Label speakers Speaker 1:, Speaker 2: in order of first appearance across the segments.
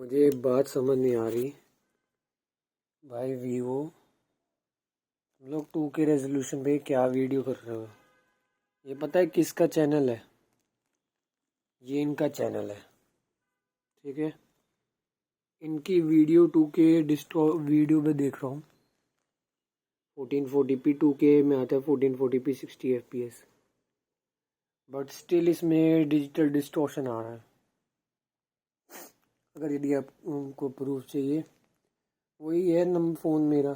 Speaker 1: मुझे एक बात समझ नहीं आ रही भाई। वीवो तुम लोग 2K रेजोल्यूशन पे क्या वीडियो कर रहे हो? ये पता है किसका चैनल है? ये इनका चैनल है, ठीक है। इनकी वीडियो 2K डिस्टो वीडियो में देख रहा हूँ। 1440p 2K में आता है, 1440p 60 fps, बट स्टिल इसमें डिजिटल डिस्टॉर्शन आ रहा है। अगर यदि आपको प्रूफ चाहिए, वही है नंबर फ़ोन मेरा,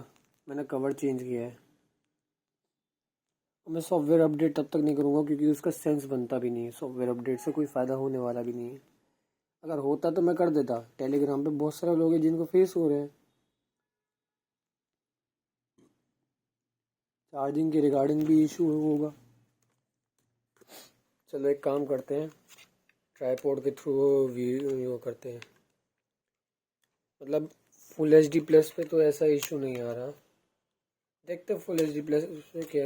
Speaker 1: मैंने कवर चेंज किया है। मैं सॉफ्टवेयर अपडेट तब तक नहीं करूँगा क्योंकि उसका सेंस बनता भी नहीं है। सॉफ्टवेयर अपडेट से कोई फ़ायदा होने वाला भी नहीं है। अगर होता तो मैं कर देता। टेलीग्राम पे बहुत सारे लोग हैं जिनको फेस हो रहे हैं। चार्जिंग के रिगार्डिंग भी इशू होगा। चलो एक काम करते हैं, ट्राईपॉड के थ्रू वीडियो करते हैं। मतलब फुल HD प्लस पे तो ऐसा इशू नहीं आ रहा। देखते हैं फुल HD प्लस पे क्या,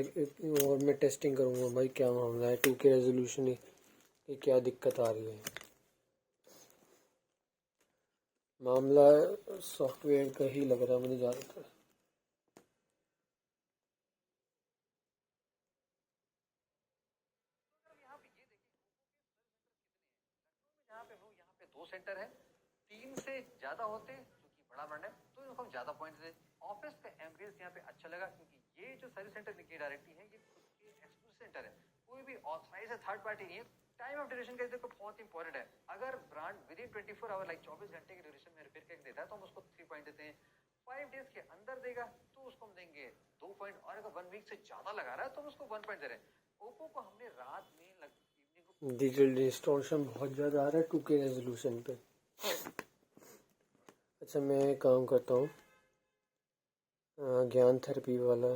Speaker 1: और मैं टेस्टिंग करूँगा भाई क्या मामला है। 2K रेजोल्यूशन की क्या दिक्कत आ रही है। मामला सॉफ्टवेयर का ही लग रहा है मुझे ज़्यादातर।
Speaker 2: यहाँ पे 2 सेंटर है, 3 से ज्यादा होते जो कि बड़ा ब्रांड है तो इनको हम ज्यादा पॉइंट्स दे। ऑफिस का एम्बियंस यहाँ पे अच्छा लगा क्योंकि ये जो सर्विस सेंटर की डायरेक्टली है ये खुद के एक्सक्लूसिव सेंटर है, कोई भी ऑथराइज है थर्ड पार्टी नहीं है। टाइम ऑफ ड्यूरेशन का देखो बहुत इंपॉर्टेंट है। अगर brand within 24 hour like 24 घंटे के ड्यूरेशन में रिपेयर करके देता है तो हम उसको 3 पॉइंट देते हैं। 5 डेज के अंदर देगा तो उसको हम देंगे 2 पॉइंट, और अगर 1 वीक से ज्यादा लगा रहा है तो हम उसको 1 पॉइंट दे रहे हैं। ओप्पो को हमने रात में
Speaker 1: डिजिटल डिस्टॉर्शन बहुत ज़्यादा आ रहा है 2K रेजोल्यूशन पे। अच्छा मैं एक काम करता हूँ, ज्ञान थेरेपी वाला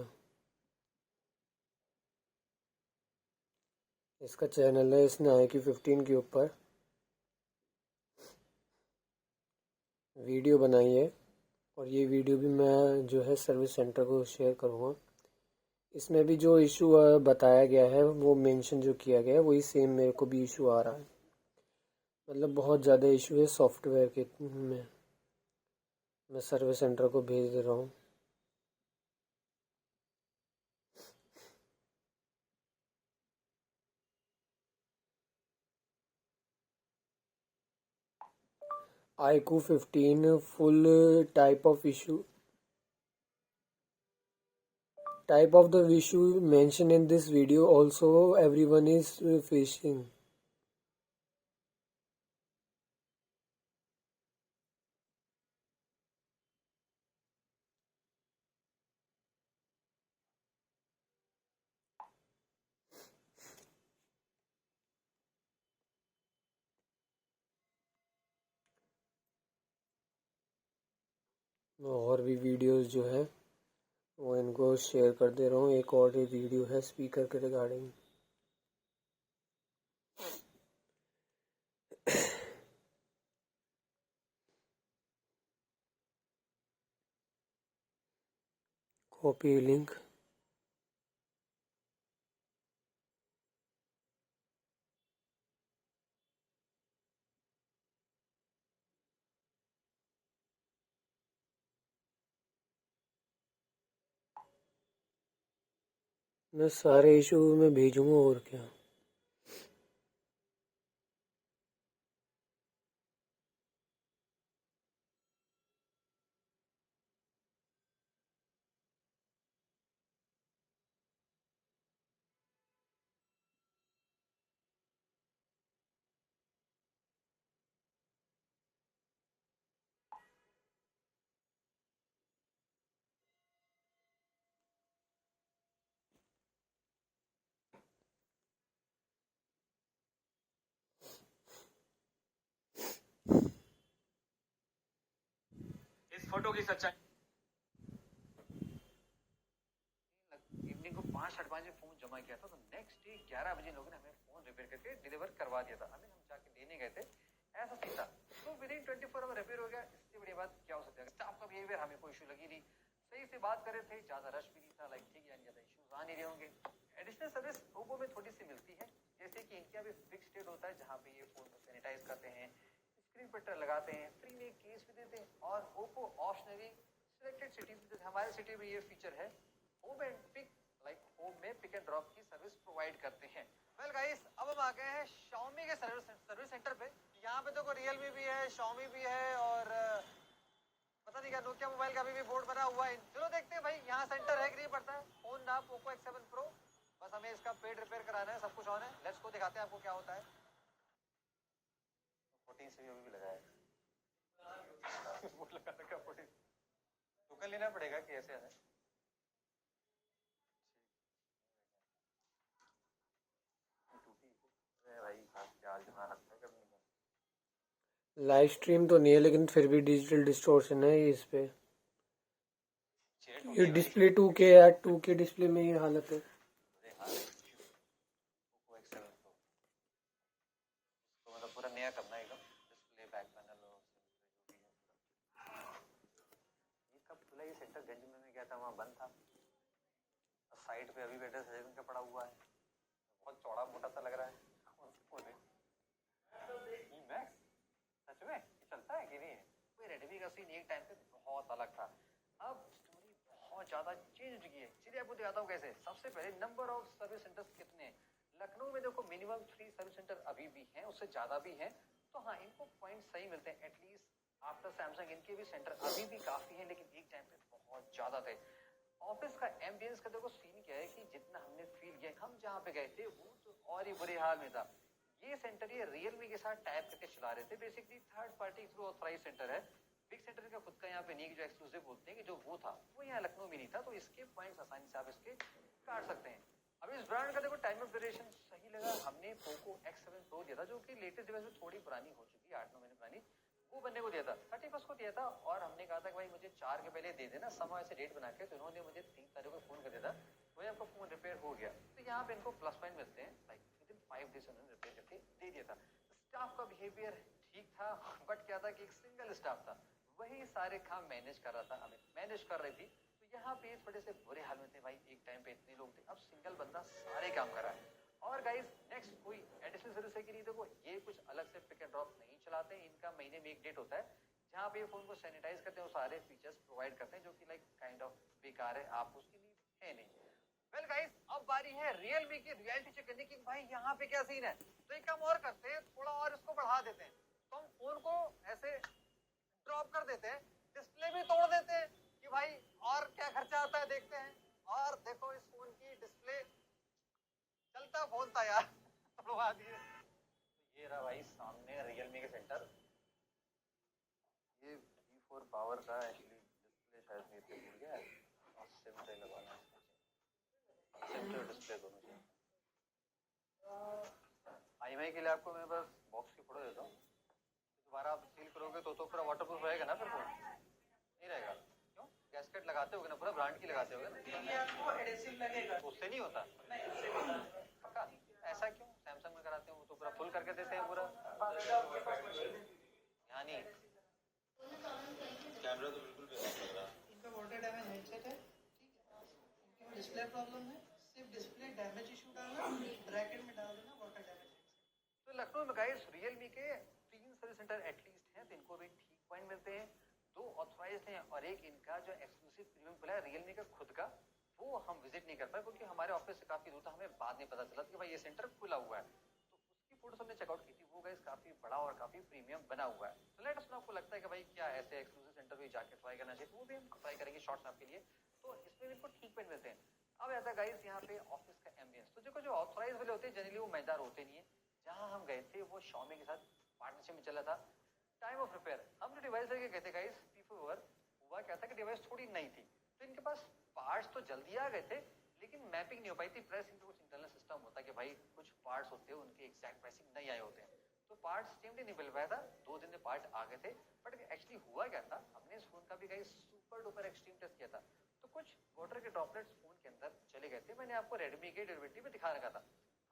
Speaker 1: इसका चैनल है, इसने IQ 15 के ऊपर वीडियो बनाई है और ये वीडियो भी मैं जो है सर्विस सेंटर को शेयर करूँगा। इसमें भी जो इशू बताया गया है, वो मेंशन जो किया गया है वही सेम मेरे को भी इशू आ रहा है। मतलब बहुत ज़्यादा इशू है सॉफ्टवेयर के में। मैं सर्विस सेंटर को भेज दे रहा हूँ। IQ 15 full type of issue. Type of the issue mentioned in this video also everyone is facing. और भी वीडियोस जो है वो इनको शेयर कर दे रहा हूँ। एक और वीडियो है स्पीकर के रिगार्डिंग। Copy link. मैं सारे इशू में भेजूँगा और क्या।
Speaker 2: इस फोटो की सच्चाई इवनिंग को 5:05 में फोन जमा किया था तो नेक्स्ट डे 11 बजे लोगों ने हमें फोन रिपेयर करके डिलीवर करवा दिया था। हमें हम जाके लेने गए थे, ऐसा सीन था। तो विद इन 24 आवर रिपेयर हो गया। इससे बड़ी बात क्या हो सकती है। स्टाफ का बिहेवियर हमें कोई इशू लगी नहीं, सही से बात कर रहे थे, ज्यादा रश भी नहीं था, लाइक ठीक यानी ज्यादा इश्यूज आ नहीं रहे होंगे। एडिशनल सर्विस ओप्पो में थोड़ी सी मिलती है, जैसे कि इनका भी फिक्स डेट होता है जहाँ पे ये फोन को सैनिटाइज करते हैं, स्क्रीन प्रोटेक्टर लगाते हैं, फ्री में केस सिलेक्टेड सिटीज, जैसे हमारे सिटी में ये फीचर है, home and pick, like home में पिक एंड ड्रॉप की सर्विस प्रोवाइड करते हैं। वेल गाइस, अब हम आ गए हैं Xiaomi के सर्विस सेंटर पे। यहाँ पे देखो Realme भी है, Xiaomi भी है, और पता नहीं क्या नोकिया मोबाइल का अभी भी बोर्ड बना हुआ है। चलो देखते हैं भाई यहाँ सेंटर है कि नहीं पड़ता है। फोन ना पोको X7 Pro, बस हमें इसका पेड रिपेयर कराना है, सब कुछ ऑन है। लेट्स को दिखाते हैं आपको क्या होता है। 14 से भी अभी भी लगाया है वो लगा रखा 14, तो कल लेना पड़ेगा कि ऐसे है। भाई क्या जमा रखा है करने का।
Speaker 1: लाइव स्ट्रीम तो नहीं है, लेकिन फिर भी डिजिटल डिस्टॉर्शन है इस पे। ये डिस्प्ले 2K है, 2K डिस्प्ले में ये हालत है।
Speaker 2: तो मतलब पूरा नया करना है एकदम, डिस्प्ले बैक पैनल और जो भी है। ये कब खुला? ये सेंटर गंज में गया था, वहाँ बंद था। साइड पे अभी बेटर सजेशन का पड़ा हुआ है, बहुत चौड़ा मोटा सा लग रहा है। सच में चलता है कि नहीं? कोई रेडमी का सीन एक टाइम पे बहुत अलग था, अब स्टोरी बहुत ज्यादा चेंज हो गई है। चलिए आपको दिखाता हूँ कैसे। सबसे पहले नंबर ऑफ सर्विस सेंटर्स कितने हैं। लखनऊ में देखो मिनिमम 3 सर्विस सेंटर अभी भी हैं, उससे ज्यादा भी हैं। तो हाँ, इनको पॉइंट सही मिलते हैं। एटलीस्ट आफ्टर सैमसंग इनके भी सेंटर अभी भी काफी हैं, लेकिन एक टाइम पे बहुत ज्यादा थे। ऑफिस का एम्बियंस का देखो सीन क्या है कि जितना हमने फील किया, हम जहाँ पे गए थे वो तो और ही बुरे हाल में था। ये सेंटर ये Realme के साथ टाइप करके चला रहे थे। Basically third party through authorise centre है। बिग सेंटर का खुद का यहाँ पे नहीं, जो एक्सक्लूसिव बोलते हैं कि जो वो था वो यहाँ लखनऊ में नहीं था। तो इसके पॉइंट्स आसानी से आप इसके काट सकते हैं। अब इस ब्रांड का देखो टाइम ऑफ ड्यूरेशन सही लगा। हमने पोको X7 Pro दिया था, जो कि लेटेस्ट डिवाइस में थोड़ी पुरानी हो चुकी है, 8-9 महीने पुरानी। वो बनने को दिया था, 31 को दिया था, और हमने कहा था कि भाई मुझे 4 के पहले दे देना, समय ऐसे डेट बना के। तो इन्होंने मुझे 3 तारीख को फोन कर दिया था, वही आपका फोन रिपेयर हो गया। तो यहाँ पे इनको प्लस पॉइंट मिलते हैं, लाइक विद इन 5 डेज उन्होंने रिपेयर करके दे दिया था। स्टाफ का बिहेवियर ठीक था, बट क्या था कि एक सिंगल स्टाफ था, वही सारे काम मैनेज कर रहा था, हमें मैनेज कर रही थी। तो यहाँ पे थोड़े से बुरे हाल में थे भाई। एक टाइम पे इतने लोग थे, अब सिंगल बंदा सारे काम कर रहा है। और गाइस नेक्स्ट कोई एडिशनल सर्विस है कि नहीं, देखो ये कुछ अलग से पिक एंड ड्रॉप नहीं चलाते हैं। इनका महीने में एक डेट होता है जहाँ पे फोन को सैनिटाइज करते हैं, वो सारे फीचर्स प्रोवाइड करते हैं, जो कि लाइक काइंड ऑफ बेकार है, आप उसके लिए है नहीं। वेल गाइस, अब बारी है Realme की रियलिटी चेक करने की। भाई यहाँ पे क्या सीन है। तो एक काम और करते हैं, थोड़ा और इसको बढ़ा देते हैं। तो हम फोन को ऐसे ड्रॉप कर देते हैं, डिस्प्ले भी तोड़ देते हैं कि भाई और क्या खर्चा आता है देखते हैं। और देखो इस फोन की डिस्प्ले, चलता फोन था यार तोड़वा दिए। तो ये रहा भाई सामने Realme के सेंटर। ये V4 पावर का एक्चुअली डिस्प्ले शायद मेरे से भूल गया है, और सिम से लगाना है, सिम और डिस्प्ले दोनों से। IMEI के लिए आपको मैं बस बॉक्स की फोटो देता हूँ, दोबारा आप सील करोगे तो पूरा वाटरप्रूफ रहेगा ना, फिर फोन नहीं रहेगा। क्यों? गैसकेट लगाते होगे ना, पूरा ब्रांड की लगाते होगे ना, आपको एडेसिव लगेगा, तो उससे नहीं होता। पक्का? ऐसा क्यों? सैमसंग में कराते हो वो तो पूरा फुल करके देते हैं पूरा। यहाँ नहीं, कैमरा तो बिल्कुल भी नहीं लग रहा। इनका वाटर डैमेज हेडसेट है, ठीक है, इनका डिस्प्ले प्रॉब्लम है, सिर्फ डिस्प्ले डैमेज इशू डालना, ब्रैकेट में डाल देना वाटर डैमेज। तो लखनऊ में गाइस Realme के 3 सर्विस सेंटर एटलीस्ट हैं, तो इनको भी ठीक पॉइंट मिलते हैं। 2 ऑथराइज्ड हैं, और एक इनका जो एक्सक्लूसिव प्रीमियम खुला है Realme का खुद का, वो हम विजिट नहीं कर पाए क्योंकि हमारे ऑफिस से काफी दूर था। हमें बाद में पता चला कि भाई ये सेंटर खुला हुआ है, तो उसकी फोटोस हमने चेकआउट की थी। वो गाइस काफी बड़ा और काफी प्रीमियम बना हुआ है। तो लेट अस नो, आपको लगता है कि भाई क्या ऐसे एक्सक्लूसिव सेंटर भी जाके ट्राई करना चाहिए, तो वो भी हम ट्राई करेंगे शॉर्ट्स आपके लिए। तो इसमें भी इनको ठीक पॉइंट मिलते हैं। अब आता है गाइस यहाँ पे ऑफिस का एम्बियंस। तो देखो जो ऑथराइज वाले होते हैं जनरली वो मजेदार होते नहीं है। जहाँ हम गए थे वो Xiaomi के साथ पार्टनरशिप में चला था। टाइम ऑफ रिपेयर, हम जो डिवाइस लेके गए थे गाइस P4, हुआ क्या था कि डिवाइस थोड़ी नई थी, तो इनके पास पार्ट्स तो जल्दी आ गए थे, लेकिन मैपिंग नहीं हो पाई थी। प्रेस इनका कुछ इंटरनल सिस्टम होता है कि भाई कुछ पार्ट्स होते हैं उनके एग्जैक्ट प्राइसिंग नहीं आए होते हैं, तो पार्ट्स टीमली नहीं मिल पाया था। 2 दिन में पार्ट आ गए थे, बट एक्चुअली हुआ क्या था, हमने इस फोन का भी guys super duper extreme test किया था। तो कुछ वाटर के ड्रॉपलेट्स फोन के अंदर चले गए थे। मैंने आपको Redmi के ड्यूरेबिलिटी में दिखा रखा था।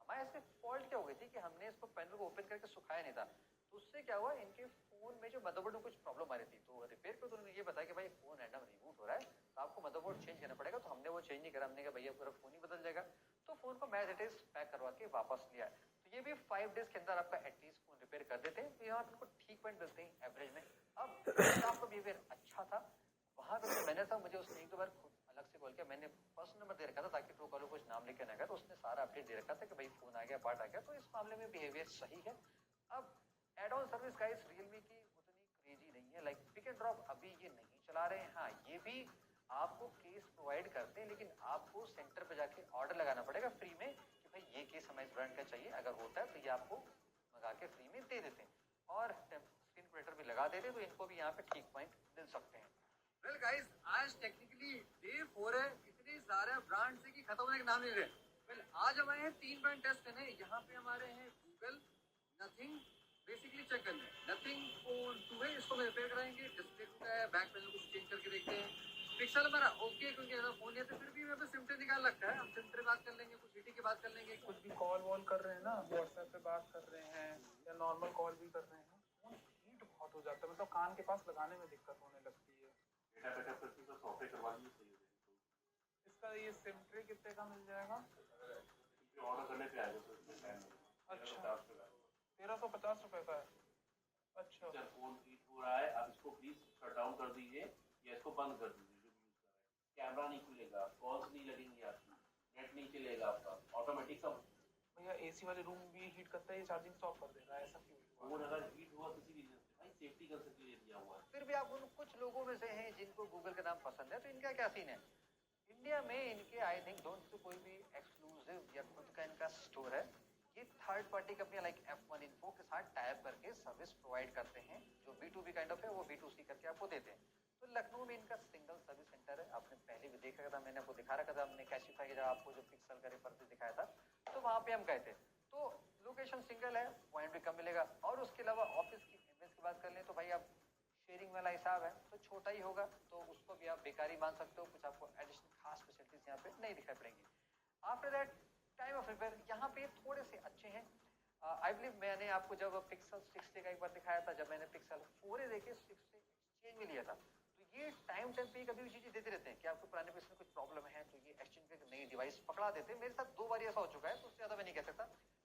Speaker 2: हमारे इसमें फॉल्ट क्या हो गई थी कि हमने इसको पैनल को ओपन करके सुखाया नहीं था। तो उससे क्या हुआ, इनके फोन में जो मदरबोर्ड में कुछ प्रॉब्लम आ रही थी, तो रिपेयर पे तो उन्होंने ये बताया कि भाई फोन रैंडम रिबूट हो रहा है, तो आपको मदरबोर्ड चेंज करना पड़ेगा। तो हमने वो चेंज नहीं करा, हमने कहा भैया पूरा फोन ही बदल जाएगा। तो फोन को मैं एज इट इज पैक करवा के वापस लिया। तो ये भी 5 डेज के अंदर आपका एटलीस्ट फोन रिपेयर कर देते हैं। तो यहाँ पे इनको ठीक पॉइंट मिलते हैं एवरेज में। अब स्टाफ का बिहेवियर अच्छा था, वहाँ पे मैंने था, मुझे उसने एक दो बार खुद अलग से कॉल किया, मैंने पर्सनल नंबर दे रखा था ताकि ट्रू कॉलर कुछ नाम लेके ना गया, तो उसने सारा अपडेट दे रखा था कि भाई फोन आ गया, पार्ट आ गया, तो इस मामले में बिहेवियर सही है। अब add on service guys Realme की उतनी क्रेजी नहीं है, लाइक पिक एंड ड्रॉप अभी ये नहीं चला रहे हैं। हाँ, ये भी आपको केस प्रोवाइड करते हैं, लेकिन आपको सेंटर पे जाके ऑर्डर लगाना पड़ेगा फ्री में कि भाई ये केस हमें इस ब्रांड का चाहिए, अगर होता है तो ये आपको मंगा के फ्री में दे देते हैं, और स्क्रीन प्रोटेक्टर भी लगा देते हैं, तो इनको भी यहाँ पे ठीक पॉइंट मिल सकते हैं। वेल गाइस, आज टेक्निकली डे 4 है, इतने सारे ब्रांड से कि खत्म होने के नाम नहीं ले रहे। वेल आज हम आए हैं 3 ब्रांड टेस्ट करने। यहाँ पे हमारे हैं गूगल, नथिंग, बेसिकली चेक करना है। नथिंग फोन 2 है, इसको रिपेयर कराएंगे, डिस्प्ले टूटा है, बैक पैनल कुछ चेंज करके देखते हैं। पिक्सल हमारा ओके, क्योंकि ऐसा फोन है तो फिर भी मेरे सिम से निकाल रखा है, हम सिम से बात कर लेंगे, कुछ हीटिंग की बात कर लेंगे,
Speaker 3: कुछ भी कॉल वॉल कर रहे हैं ना, व्हाट्सएप पे बात कर रहे हैं या नॉर्मल कॉल भी कर रहे हैं, फोन हीट बहुत हो जाता है, मतलब कान के पास लगाने में दिक्कत होने लगती है।
Speaker 4: डेटा बैकअप करके तो सॉफ्टवेयर करवा दीजिए, सही हो जाएगी।
Speaker 3: इसका ये सिम ट्रे कितने का मिल जाएगा?
Speaker 4: तो ऑर्डर करने पे आएगा तो इसमें टाइम लगेगा।
Speaker 3: अच्छा, 1350 रुपये का है। अच्छा,
Speaker 4: जब फोन हीट हो रहा है, आप इसको प्लीज शट डाउन कर दीजिए या इसको बंद कर दीजिए जो भी यूज कर रहे हैं। कैमरा नहीं खुलेगा, कॉल्स नहीं लगेंगी आपकी, नेट नहीं चलेगा आपका, ऑटोमेटिक सब।
Speaker 3: भैया एसी वाले रूम भी हीट करता है, ये चार्जिंग स्टॉप कर देगा, ऐसा क्यों हुआ?
Speaker 4: फोन अगर हीट हुआ किसी रीजन से, भाई सेफ्टी कंसर्न के लिए दिया हुआ है।
Speaker 2: फिर भी आप उन कुछ लोगों में से हैं जिनको गूगल का नाम पसंद है, तो इनका क्या सीन है? इंडिया में इनके आई थिंक डोंट तो कोई भी एक्सक्लूसिव या खुद का इनका स्टोर है। ये third party company like F1 info के साथ टाइप करके सर्विस प्रोवाइड करते हैं, जो B2B काइंड ऑफ है, वो B2C करके आपको देते हैं। तो लखनऊ में इनका सिंगल सर्विस सेंटर है, आपने पहले भी देखा था, मैंने आपको दिखा रखा था, हमने कैशिफाई जब आपको जो पिक्सल का रेफरेंस दिखाया था, तो वहाँ पे हम गए थे। तो लोकेशन सिंगल है, पॉइंट भी कम मिलेगा, और उसके अलावा ऑफिस की इमेज की बात कर लें तो भाई आप शेयरिंग वाला हिसाब है तो छोटा ही होगा, तो उसको भी आप बेकारी मान सकते हो, कुछ आपको एडिशनल खास फैसिलिटीज यहाँ पे नहीं दिखाई पड़ेंगी। After that time of repair यहाँ पे थोड़े से अच्छे हैं। आई बिलीव मैंने आपको जब पिक्सल 6 का एक बार दिखाया था, जब मैंने पिक्सल 4 देखे 6 से एक्सचेंज में लिया था, तो ये टाइम पे कभी भी चीजें देते रहते हैं कि आपको पुराने पिक्सल में कुछ प्रॉब्लम है तो ये एक्सचेंज करके नई डिवाइस पकड़ा देते हैं। मेरे साथ 2 बार ऐसा हो चुका है, तो उससे ज्यादा मैं नहीं कह सकता।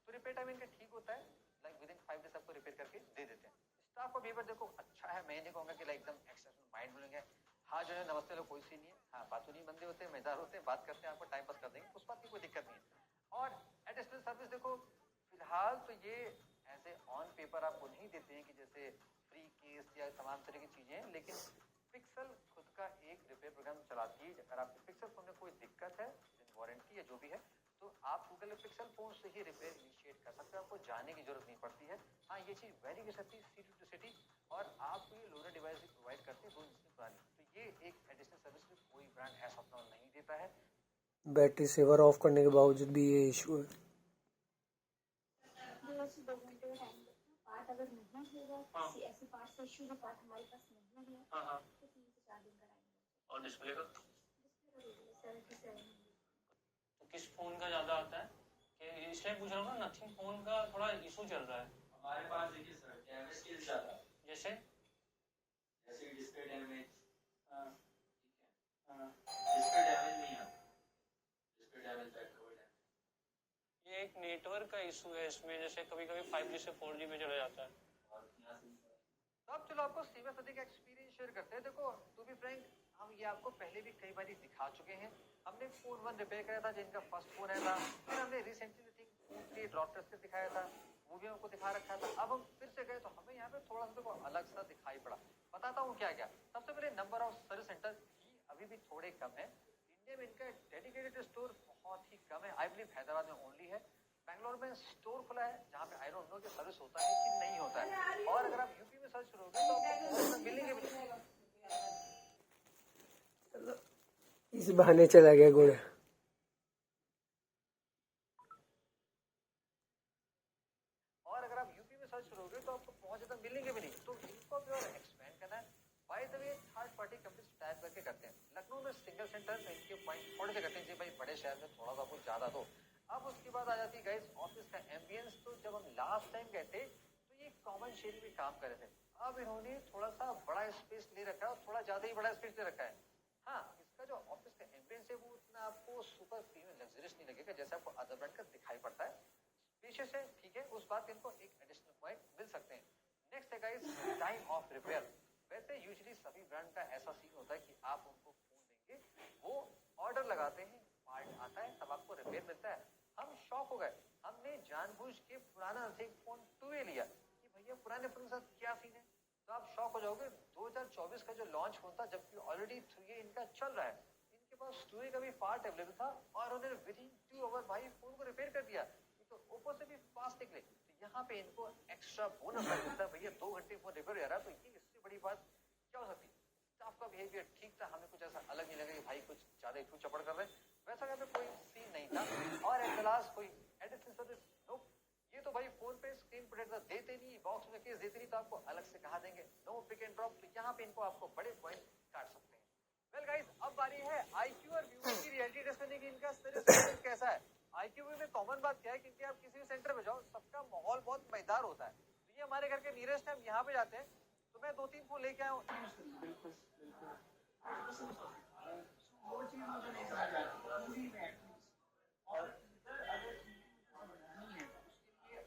Speaker 2: तो रिपेयर टाइम इनका ठीक होता है, लाइक विद इन 5 डेज आपको रिपेयर करके दे देते हैं। स्टाफ का बिहेवियर देखो अच्छा है, मैं नहीं कहूँगा कि लाइक एकदम एक्सेप्शनल माइंड ब्लोइंग है। हाँ जो है नमस्ते लोग कोई सी नहीं है, हाँ बातों नहीं बंदे होते हैं, मजेदार होते हैं, बात करते हैं, आपको टाइम पास कर देंगे, उस बात की कोई दिक्कत नहीं है। और एडिशनल सर्विस देखो फिलहाल तो ये ऐसे ऑन पेपर आपको नहीं देते हैं कि जैसे फ्री केस या तमाम तरह की चीजें हैं, लेकिन पिक्सल खुद का एक रिपेयर प्रोग्राम चलाती है। अगर आपके पिक्सल फोन में कोई दिक्कत है, वारंटी या जो भी है, तो आप गूगल पिक्सल फोन से ही रिपेयर इनिशिएट कर सकते हो, आपको जाने की जरूरत नहीं पड़ती है। हाँ ये चीज वेरी कर सकती है सिटी टू सिटी, और आपको ये लोनर डिवाइस भी प्रोवाइड करती है 2 इंच पुरानी, तो ये एक एडिशनल सर्विस में कोई ब्रांड ऐसा अपना नहीं देता है।
Speaker 1: बैटरी सेवर ऑफ करने के बावजूद भी ये इशू है।
Speaker 5: पार्ट अगर नहीं होगा, किसी ऐसे पार्ट से इशू जो पार्ट हमारे पास नहीं है, तो 3 से 4 दिन कराएंगे।
Speaker 6: और डिस्प्ले का
Speaker 5: डिस्प्ले का
Speaker 6: तो किस फोन का ज़्यादा आता है? कि इसलिए पूछ रहा हूँ ना, नथिंग फोन का थोड़ा इशू चल रहा है
Speaker 7: हमारे पास। देखिए सर, डैमेज स्किल ज़्यादा है,
Speaker 6: जैसे
Speaker 7: जैसे डिस्प्ले डैमेज।
Speaker 6: हाँ,
Speaker 7: ठीक है,
Speaker 6: हाँ।
Speaker 7: डिस्प्ले डैमेज नहीं आता, display damage back cover damage.
Speaker 6: ये एक नेटवर्क का इशू है इसमें, जैसे कभी कभी 5G से 4G में चला जाता है।
Speaker 7: और यहाँ से
Speaker 2: तो अब चलो आपको सीमा सदी का एक्सपीरियंस शेयर करते हैं। देखो टू बी फ्रैंक, हम ये आपको पहले भी कई बार दिखा चुके हैं। हमने फोन 1 रिपेयर कराया था, जिनका फर्स्ट फोन है था, फिर हमने recently think phone 3 drop test से दिखाया था, वो भी आपको दिखा रखा था। अब हम फिर से गए तो हमें यहाँ पे थोड़ा सा देखो अलग सा दिखाई पड़ा। बताता हूँ क्या क्या। सबसे पहले नंबर ऑफ सर्विस सेंटर ही अभी भी थोड़े कम है। इंडिया में इनका डेडिकेटेड स्टोर बहुत ही कम है, आई बिलीव हैदराबाद में ओनली है। बैंगलोर में स्टोर खुला है जहाँ पे आई डोंट नो कि सर्विस होता है कि नहीं होता है। और अगर आप यूपी में सर्च करोगे तो आपको मिलेंगे भी नहीं।
Speaker 1: इस बहाने चला गया घोड़ा।
Speaker 2: और अगर आप यूपी में सर्च करोगे तो आपको बहुत ज्यादा मिलेंगे भी नहीं। तो इनको भी और एक्सपेंड करना है। By the way third party companies type करके करते हैं। लखनऊ में सिंगल सेंटर में इनके पॉइंट थोड़े से करते हैं जी, भाई बड़े शहर में थोड़ा सा कुछ ज्यादा दो। अब उसके बाद आ जाती है गाइस ऑफिस का एम्बियंस। तो जब हम लास्ट टाइम गए थे तो ये कॉमन शेयरिंग में काम कर रहे थे। अब इन्होंने थोड़ा सा बड़ा स्पेस ले रखा है, और थोड़ा ज्यादा ही बड़ा स्पेस ले रखा है। हाँ, इसका जो ऑफिस का एम्बियंस है वो उतना आपको सुपर प्रीमियम लग्जरियस नहीं लगेगा जैसे आपको अदर ब्रांड का दिखाई पड़ता है। स्पेशियस है, ठीक है, उस बात के इनको एक एडिशनल पॉइंट मिल सकते हैं। नेक्स्ट है गाइस टाइम ऑफ रिपेयर। वैसे यूजुअली सभी ब्रांड का ऐसा सीन होता है कि आप उनको फोन देंगे, वो ऑर्डर लगाते हैं, पार्ट आता है, तब आपको रिपेयर मिलता है। हम शॉक हो गए, हमने जानबूझ के पुराना एक फोन टूए लिया कि भैया पुराने फोन के साथ क्या सीन है। तो आप शॉक हो जाओगे, 2024 का जो लॉन्च फोन था, जबकि ऑलरेडी 3A इनका चल रहा है, इनके पास 2A का भी पार्ट अवेलेबल था और उन्होंने विदिन 2 आवर भाई फोन को रिपेयर कर दिया। तो ओप्पो से भी फास्ट निकले। तो यहाँ पे इनको एक्स्ट्रा बोनस मिलता है, भैया 2 घंटे फोन रिपेयर हो रहा है। तो ये इससे बड़ी बात क्या हो सकती है। स्टाफ का बिहेवियर ठीक था, हमें कुछ ऐसा अलग नहीं लगा कि भाई कुछ ज्यादा इचू चपड़ कर रहे हैं, वैसा यहाँ पे कोई सीन नहीं था। और एट द लास्ट कोई एडिशनल सर्विस नो। ये तो भाई फोन पे स्क्रीन प्रोटेक्टर देते नहीं, बॉक्स में केस देते नहीं, तो आपको अलग से कहा देंगे नो पिक एंड ड्रॉप। तो यहाँ पे इनको आपको बड़े पॉइंट काट सकते हैं। वेल गाइस, अब बारी है IQ और Vivo की रियलिटी टेस्ट करने की। इनका सर्विस कैसा है। IQ में कॉमन बात क्या है, क्योंकि आप किसी भी सेंटर में जाओ, सबका माहौल बहुत मजेदार होता है। तो ये हमारे घर के नियरेस्ट है, हम यहाँ पे जाते हैं। तो मैं 2-3 फोन लेके आया हूँ।
Speaker 3: बिल्कुल बिल्कुल वो चीज मुझे नहीं समझ आती और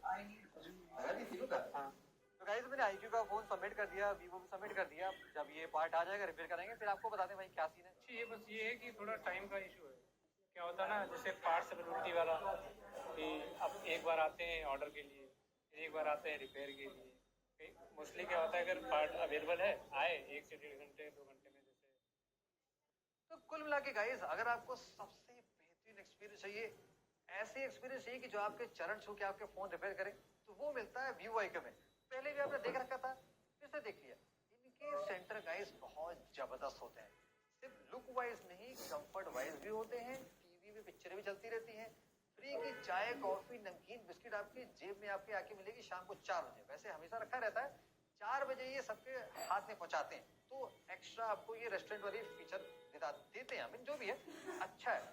Speaker 3: आई नीड
Speaker 2: तो गाइस मैंने IQ का फोन सबमिट कर दिया, Vivo भी सबमिट कर दिया। जब ये पार्ट आ जाएगा रिपेयर करेंगे, फिर आपको बताते हैं भाई क्या सीन है।
Speaker 6: ये बस ये है कि थोड़ा टाइम का इशू है। क्या होता है ना, जैसे पार्ट्स अवेलेबिलिटी वाला कि अब एक बार आते हैं ऑर्डर के लिए, एक बार आते हैं रिपेयर के लिए। मोस्टली क्या होता है, अगर पार्ट अवेलेबल है, आए 1 से 1.5 घंटे 2 घंटे में जैसे।
Speaker 2: तो कुल मिला के गाइस, अगर आपको सबसे बेहतरीन एक्सपीरियंस चाहिए, ऐसे एक्सपीरियंस चाहिए कि जो आपके चरण छू के आपके फोन रिपेयर करे, तो वो मिलता है Vivo IQ में। पहले भी आपने देख रखा था, फिर से देख लिया। इनके सेंटर गाइस बहुत जबरदस्त होते हैं, सिर्फ लुक वाइज नहीं, कंफर्ट वाइज भी होते हैं। टीवी में पिक्चरें भी चलती रहती हैं। फ्री की चाय, कॉफी, नमकीन, बिस्किट आपकी जेब में आपके आके मिलेगी शाम को 4 बजे। वैसे हमेशा रखा रहता है, 4 बजे ये सबके हाथ में पहुंचाते हैं। तो एक्स्ट्रा आपको ये रेस्टोरेंट वाली फीचर देते हैं, जो भी है अच्छा है।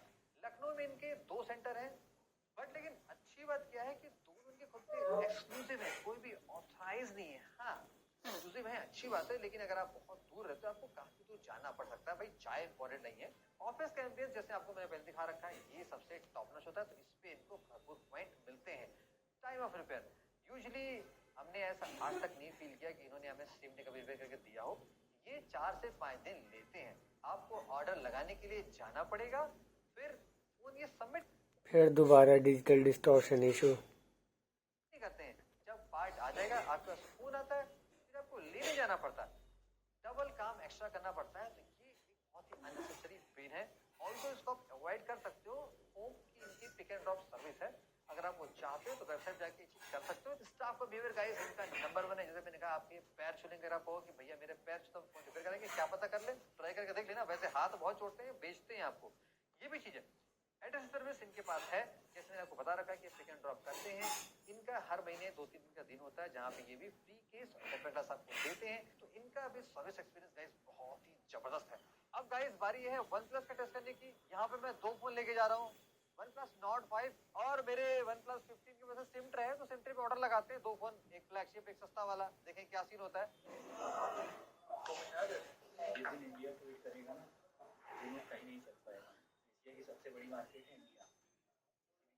Speaker 2: लखनऊ में इनके 2 सेंटर हैं, बट लेकिन अच्छी बात क्या है कि दोनों इनके खुद के एक्सक्लूसिव है, कोई भी ऑथराइज नहीं है। हाँ एक्सक्लूसिव है, अच्छी बात है, लेकिन अगर आप बहुत दूर रहते हो, आपको काफी दूर जाना पड़ सकता है। भाई चाय इंपॉर्टेंट नहीं है, ऑफिस का एम्बियंस जैसे आपको मैंने पहले दिखा रखा है, ये सबसे टॉप नॉच होता है। तो इस पे इनको भरपूर पॉइंट मिलते हैं। टाइम ऑफ रिपेयर यूजुअली हमने ऐसा आज तक नहीं फील किया कि इन्होंने हमें सेम डे कभी रिपेयर करके दिया हो। ये 4 से 5 दिन लेते हैं। आपको ऑर्डर लगाने के लिए जाना पड़ेगा, फिर फोन ये सबमिट
Speaker 1: फिर दोबारा डिजिटल डिस्टॉर्शन इशू
Speaker 2: करते हैं। जब पार्ट आ जाएगा, आपके पास फोन आता है, फिर आपको लेने जाना पड़ता है, डबल काम एक्स्ट्रा करना पड़ता है। तो ये एक बहुत ही अननेसेसरी पेन है। ऑल्सो इसको आप अवॉइड कर सकते हो, होम की इनकी पिक एंड ड्रॉप सर्विस है। अगर आप वो चाहते हो तो वेबसाइट जाके चीज कर सकते हो। स्टाफ का बिहेवियर गाइस इनका नंबर 1 है। जैसे मैंने कहा, आपके पैर छूलेंगे, आप कहो कि भैया मेरे पैर छू, तो फोन रिपेयर करेंगे, क्या पता कर ले, ट्राई करके देख लेना। वैसे हाथ बहुत छोड़ते हैं, बेचते हैं आपको, ये भी चीज है। एड्रेस सर्विस इनके पास है, जैसे मैंने आपको बता रखा है कि पिक एंड ड्रॉप करते हैं। इनका हर महीने 2-3 दिन का दिन होता है, जहाँ पे ये भी फ्री केस टेम्पर ग्लास आपको देते हैं। तो इनका भी सर्विस एक्सपीरियंस गाइस बहुत ही जबरदस्त है। अब गाइस बारी है OnePlus का टेस्ट करने की। यहाँ पे मैं 2 फोन लेके जा रहा हूँ, OnePlus Nord 5 और मेरे OnePlus 15 की वजह से सिम ट्रे है। तो सिम ट्रे पे ऑर्डर लगाते हैं 2 फोन, एक फ्लैगशिप एक सस्ता वाला। देखें क्या सीन होता है।
Speaker 7: इंडिया ट्वीट करेगा ना, बिजनेस कहीं नहीं चल पाएगा। एशिया की सबसे बड़ी मार्केट है इंडिया।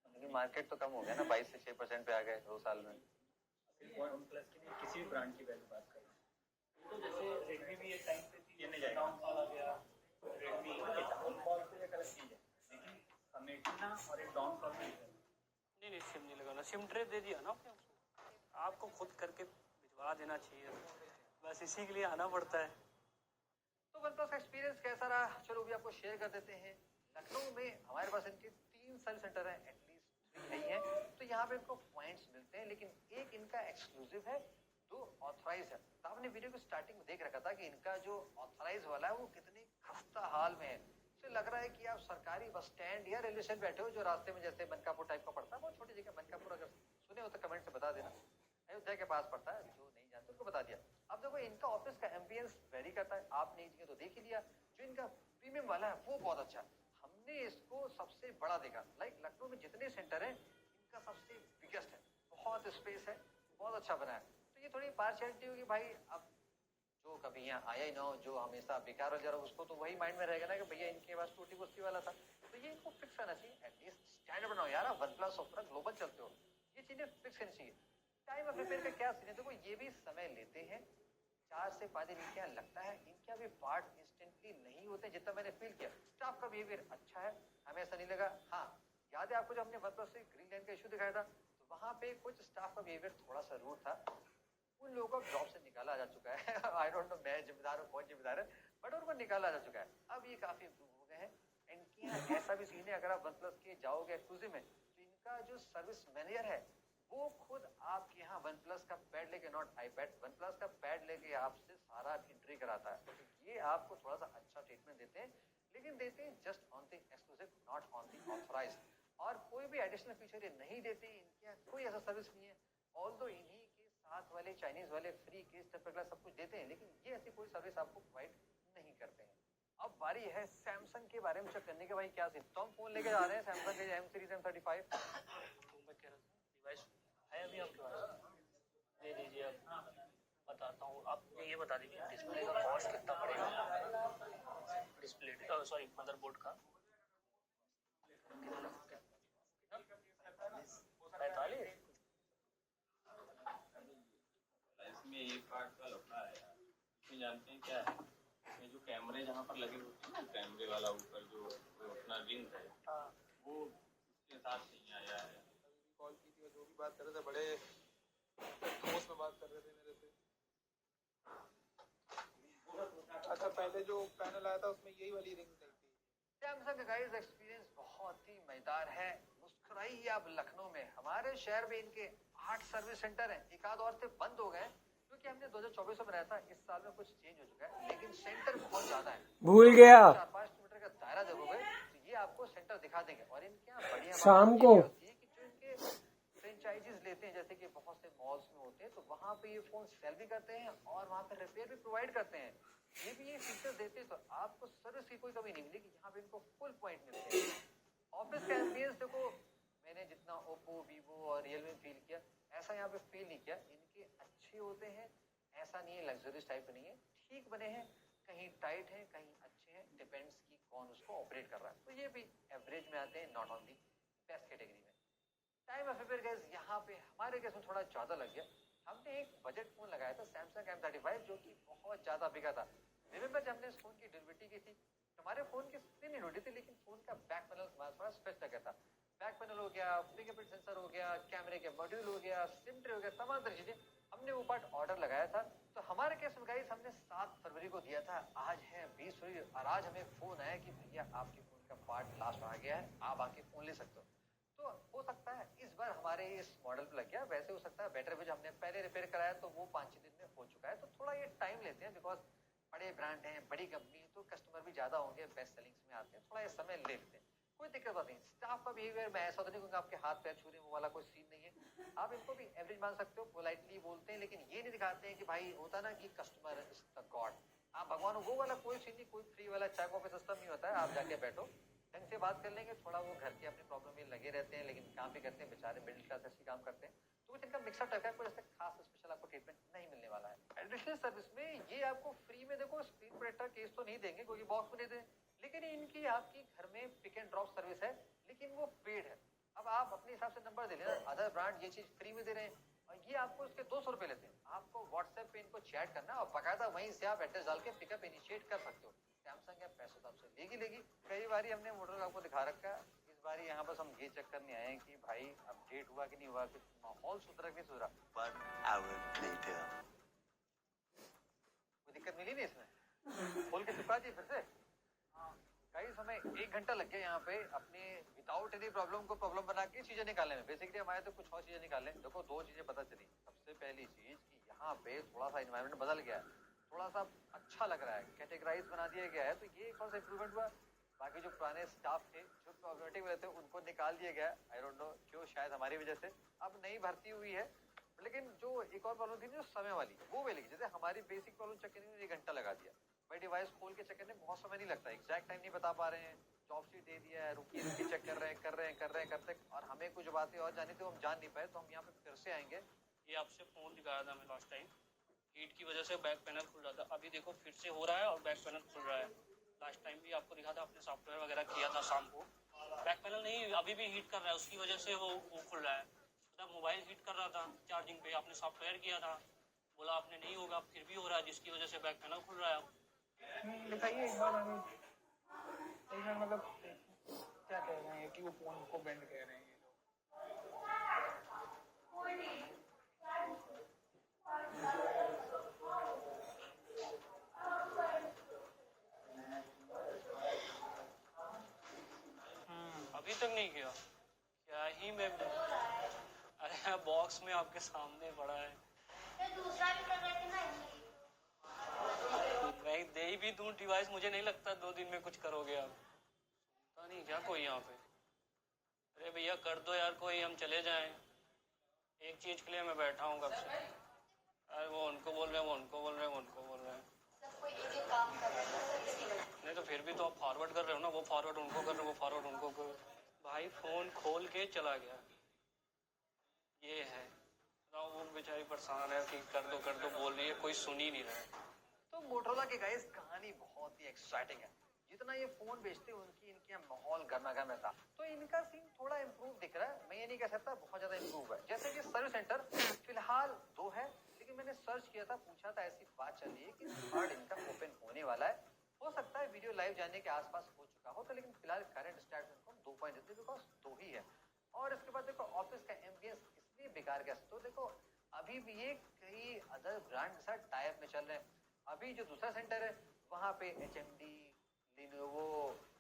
Speaker 2: लेकिन मार्केट तो कम हो गया ना, 22 से 6% पे आ गए 2 साल में।
Speaker 7: सिर्फ OnePlus की नहीं, किसी भी ब्रांड की वैल्यू बात करें तो जैसे रेडमी भी एक टाइम पे थी, ये डाउनफॉल आ गया। रेडमी डाउनफॉल तो एक अलग चीज है, लेकिन समेटना और एक डाउनफॉल नहीं है।
Speaker 6: नहीं सिम नहीं लगाना, सिम ट्रे दे दिया ना आपने उसको, आपको खुद करके भिजवा देना चाहिए, बस इसी के लिए आना पड़ता है।
Speaker 2: तो OnePlus का एक्सपीरियंस कैसा रहा, चलो भी आपको शेयर कर देते हैं। लखनऊ में हमारे पास इनके 3 सर्विस सेंटर हैं, एटलीस्ट 3 नहीं है। तो यहाँ पे इनको पॉइंट्स मिलते हैं, लेकिन एक इनका एक्सक्लूसिव है, 2 ऑथराइज है। तो आपने वीडियो को स्टार्टिंग में देख रखा था कि इनका जो ऑथराइज वाला है वो कितने खस्ता हाल में है। तो लग रहा है कि आप सरकारी बस स्टैंड या रेलवे स्टेशन बैठे हो, जो रास्ते में जैसे मनकापुर टाइप का पड़ता है, बहुत छोटी जगह मनकापुर, अगर सुने हो तो कमेंट से बता देना। अयोध्या के पास पड़ता है, जो नहीं जानते उनको बता दिया। अब देखो इनका ऑफिस का एम्बियंस वेरी करता है, आपने ये तो देख ही लिया। जो इनका प्रीमियम वाला है वो बहुत अच्छा है, हमने इसको सबसे बड़ा देखा। लाइक लखनऊ में जितने सेंटर हैं, इनका सबसे बिगेस्ट है, बहुत स्पेस है, बहुत अच्छा बना है। तो ये थोड़ी पार्शियलिटी होगी भाई, अब जो कभी यहाँ आया ही ना हो, जो हमेशा बेकार हो जा रहा, उसको तो वही माइंड में रहेगा ना कि भैया इनके पास टूटी बस्ती वाला था। तो ये इनको फिक्स करना चाहिए, एटलीस्ट स्टैंडर्ड बनाओ यार। आप OnePlus ऑफर ग्लोबल चलते हो, ये चीजें फिक्स करनी चाहिए। टाइम ऑफ रिपेयर का क्या सीन है, देखो ये भी समय लेते हैं। 4 से फायदे इनके यहाँ लगता है, इनके यहाँ भी पार्ट इंस्टेंटली नहीं होते जितना मैंने फील किया। स्टाफ का बिहेवियर अच्छा है, हमें ऐसा नहीं लगा। हाँ, याद है आपको जब हमने OnePlus से ग्रीन लाइन का इशू दिखाया था, तो वहाँ पे कुछ स्टाफ का बिहेवियर थोड़ा सा रूड था। उन लोगों को जॉब से निकाला जा चुका है। आई डोंट नो मैं जिम्मेदार हूँ, कौन जिम्मेदार है, बट उनको निकाला जा चुका है। अब ये काफी इम्प्रूव हो गए हैं। इनके यहाँ ऐसा भी सीन है, अगर आप OnePlus के जाओगे एक्सक्लूसिव में, तो इनका जो सर्विस मैनेजर है वो खुद आपके यहाँ OnePlus का पैड लेके, नॉट आईपैड, OnePlus का पैड लेके आपसे सारा एंट्री कराता है। तो ये आपको थोड़ा सा अच्छा ट्रीटमेंट देते हैं, लेकिन देते हैं just on the exclusive, not on the authorised. और कोई भी एडिशनल फीचर ये नहीं देते, इनके यहाँ कोई ऐसा सर्विस नहीं है। ऑल्दो इन्हीं के साथ वाले चाइनीज वाले फ्री के स्टेप क्लास सब कुछ देते हैं, लेकिन ये ऐसी कोई सर्विस आपको प्रोवाइड नहीं करते हैं। अब बारी है सैमसंग के बारे में चेक करने के, भाई क्या सीन। तो हम फोन लेके जा रहे हैं सैमसंग के M सीरीज M35।
Speaker 7: डिवाइस है अभी आपके पास? दे दीजिए, अब बताता हूँ। आप ये बता दीजिए डिस्प्ले का कॉस्ट कितना पड़ेगा, डिस्प्ले सॉरी मदरबोर्ड का 45।
Speaker 4: इसमें एक पार्ट का लफड़ा है, इसमें जानते हैं क्या है, इसमें जो कैमरे जहाँ पर लगे होते हैं, कैमरे वाला ऊपर जो अपना रिंग है, वो इसके साथ नहीं आया है।
Speaker 3: कॉल की थी, जो भी बात कर रहे थे बड़े जोश में बात कर रहे थे मेरे से। अच्छा, पहले जो पैनल आया था उसमें यही वाली रिंग नहीं थी।
Speaker 2: सैमसंग का गाइस एक्सपीरियंस बहुत ही मजेदार है। मुस्कुराइए आप लखनऊ में, हमारे शहर में इनके 8 सर्विस सेंटर हैं। एक आध और से बंद हो गए क्योंकि हमने 2024 में बनाया था, इस साल में कुछ चेंज हो चुका है, लेकिन सेंटर बहुत ज्यादा है।
Speaker 1: भूल गया
Speaker 2: 4-5 किलोमीटर का दायरा देखोगे तो ये आपको सेंटर दिखा देंगे। और इनके यहाँ बढ़िया
Speaker 1: शाम
Speaker 2: बात
Speaker 1: को
Speaker 2: ये होती है कि जो इनके फ्रेंचाइजीज लेते हैं, जैसे कि बहुत से मॉल्स में होते हैं, तो वहाँ पे ये फोन सेल भी करते हैं और वहाँ पे रिपेयर भी प्रोवाइड करते हैं। ये भी ये फीचर देते हैं, तो आपको सर्विस की कोई कमी नहीं मिलेगी। यहाँ पे इनको फुल पॉइंट मिलते हैं। ऑफिस का एम्बियंस देखो, मैंने जितना ओप्पो, वीवो और रियलमी फील किया, ऐसा यहाँ पे फील नहीं किया। इनके अच्छे होते हैं, ऐसा नहीं है लग्जरियस टाइप नहीं है, ठीक बने हैं, कहीं टाइट है कहीं अच्छे हैं, डिपेंड्स कि कौन उसको ऑपरेट कर रहा है। तो ये भी एवरेज में आते हैं, not on the best category में। टाइम ऑफ रिपेयर गाइस यहाँ पे हमारे केस में थोड़ा ज्यादा लग गया। हमने एक बजट फोन लगाया था सैमसंग M35 जो कि बहुत ज्यादा बिका था। रिमेंबर जब हमने इस फोन की डिलीवरी की थी, हमारे फोन की स्क्रीन नहीं ढूंढी थी, लेकिन फोन का बैक पैनल हमारे पास स्पेस लगा था। बैक पैनल हो गया, फिंगरप्रिंट सेंसर हो गया, कैमरे के मॉड्यूल हो गया, सिम ट्रे हो गया, तमाम तरह चीजें हमने वो पार्ट ऑर्डर लगाया था। तो हमारे केस में गाइस हमने 7 फरवरी को दिया था, आज है 20 फरवरी और आज हमें फोन आया कि भैया आपके फोन का पार्ट लास्ट आ गया है, आप आके फोन ले सकते हो। तो हो सकता है इस बार हमारे इस मॉडल पे लग गया, वैसे हो सकता है बेटर भी हमने पहले रिपेयर कराया तो वो 5-6 दिन में हो चुका है। तो थोड़ा ये टाइम लेते हैं, बिकॉज बड़े ब्रांड हैं, बड़ी कंपनी है, तो कस्टमर भी ज्यादा होंगे, बेस्ट सेलिंग्स में आते हैं, थोड़ा ये समय ले लेते हैं। कोई दिक्कत बात नहीं। स्टाफ का बिहेवियर मैं ऐसा तो नहीं कहूँगा आपके हाथ पैर छू रहे वो वाला कोई सीन नहीं है। आप इनको भी एवरेज मान सकते हो, पोलाइटली बोलते हैं, लेकिन ये नहीं दिखाते हैं कि भाई होता ना कि कस्टमर इज द गॉड, आप भगवान हो, वो वाला कोई सीन नहीं, कोई फ्री वाला चाय कॉफी सिस्टम नहीं होता है। आप जाके बैठो, ढंग से बात कर लेंगे, थोड़ा वो घर की अपनी प्रॉब्लम में लगे रहते हैं, लेकिन काम भी करते हैं, बेचारे मिडिल क्लास ऐसे काम करते हैं। तो कुछ इनका मिक्सअप टाइप का कोई ऐसा खास स्पेशल आपको ट्रीटमेंट नहीं मिलने वाला है। एडिशनल सर्विस में ये आपको फ्री में देखो स्क्रीन प्रोटेक्टर केस तो नहीं देंगे क्योंकि बॉक्स में दे दें, लेकिन इनकी आपकी घर में पिक एंड ड्रॉप सर्विस है, लेकिन वो पेड है। अब आप अपने हिसाब से नंबर दे लेना, अदर ब्रांड ये चीज फ्री में दे रहे हैं और ये आपको उसके 200 रुपए लेते हैं। आपको व्हाट्सएप पे इनको चैट करना और बाकायदा वहीं से आप एड्रेस डाल के पिकअप इनिशिएट कर सकते हो। सैमसंग या पैसे तो आपसे लेगी। कई बारी हमने मॉडल आपको दिखा रखा है, इस बारी यहाँ बस हम ये चेक करने आए हैं कि भाई अपडेट हुआ कि नहीं हुआ, कि माहौल सुधरा कि नहीं सुधरा।
Speaker 8: 1 hour later.
Speaker 2: कोई दिक्कत मिली नहीं इसमें, खोल के चिपका दिए फिर से। गाइस हमें 1 घंटा लग गया यहाँ पे अपने विदाउट एनी प्रॉब्लम को प्रॉब्लम बना के चीजें निकालने में। बेसिकली हमारे तो कुछ और चीजें निकालने। देखो 2 चीजें पता चली। सबसे पहली चीज कि यहाँ पे थोड़ा सा एनवायरनमेंट बदल गया है, थोड़ा सा अच्छा लग रहा है, कैटेगराइज बना दिया गया है, तो ये कौन सा इंप्रूवमेंट हुआ। बाकी जो पुराने स्टाफ थे, जो प्रॉब्लमेटिक वाले थे, उनको निकाल दिया गया। आई डोंट नो क्यों, शायद हमारी वजह से। अब नई भर्ती हुई है, लेकिन जो एक और प्रॉब्लम थी जो समय वाली, वो मिलेगी। जैसे हमारी बेसिक प्रॉब्लम चेक करने में 1 घंटा लगा दिया, भाई डिवाइस खोल के चेक करने में बहुत समय नहीं लगता, एग्जैक्ट टाइम नहीं बता पा रहे हैं, जॉब शीट दे दिया है, रुकिए चेक कर रहे हैं, और हमें कुछ बातें और जानी थी हम जान नहीं पाए, तो हम यहाँ पे फिर से आएंगे।
Speaker 7: ये आपसे फोन दिखाया था मैं लास्ट टाइम, हीट की वजह से बैक पैनल खुल रहा था, अभी देखो फिर से हो रहा है और बैक पैनल खुल रहा है। लास्ट टाइम भी आपको दिखा था, आपने सॉफ्टवेयर वगैरह किया था शाम को, बैक पैनल नहीं अभी भी हीट कर रहा है, उसकी वजह से वो खुल रहा है। मतलब मोबाइल हीट कर रहा था चार्जिंग पे, आपने सॉफ्टवेयर किया था,
Speaker 9: बोला आपने नहीं होगा, फिर भी हो रहा है, जिसकी वजह से बैक पैनल खुल रहा है।
Speaker 3: दिखाइए एक बार हमें, एक बार मतलब क्या कह रहे हैं कि वो फोन को बेंड कह रहे हैं ये लोग।
Speaker 9: अभी तक नहीं किया, क्या ही मैं, अरे बॉक्स में आपके सामने पड़ा है, मैं दे भी दूं डिवाइस, मुझे नहीं लगता 2 दिन में कुछ करोगे आप, पता नहीं क्या कोई यहाँ पे। अरे भैया कर दो यार कोई, हम चले जाएं, एक चीज के लिए मैं बैठा हूँ कब से। अरे वो उनको बोल रहे हैं, वो उनको बोल रहे हैं, वो उनको बोल रहे हैं, नहीं तो फिर भी तो आप फॉरवर्ड कर रहे हो ना, वो फॉरवर्ड उनको कर रहे हो, वो फॉरवर्ड उनको कर, भाई फोन खोल के चला गया, ये है। वो बेचारी परेशान है कि कर दो बोल रही है, कोई सुन ही नहीं रहा है।
Speaker 2: तो मोटरोला की गाइस कहानी बहुत ही एक्साइटिंग है। जितना ये फोन बेचते हैं उनकी इनके यहाँ माहौल गर्मा गर्म था, तो इनका सीन थोड़ा इम्प्रूव दिख रहा है। मैं ये नहीं कह सकता बहुत ज्यादा इम्प्रूव है। जैसे कि सर्विस सेंटर फिलहाल 2 है, लेकिन मैंने सर्च किया था, पूछा था, ऐसी बात चल रही है कि 3rd इनका ओपन होने वाला है। हो सकता है वीडियो लाइव जाने के आसपास हो चुका हो, तो लेकिन फिलहाल करंट स्टार्ट में 2 पॉइंट देते हैं, बिकॉज 2 ही है। और इसके बाद देखो ऑफिस का एम्बियंस इसलिए बेकार गया, तो देखो अभी भी ये कई अदर ब्रांड के साथ टाई अप में चल रहे हैं। अभी जो दूसरा सेंटर है वहाँ पे HMD, लिनोवो,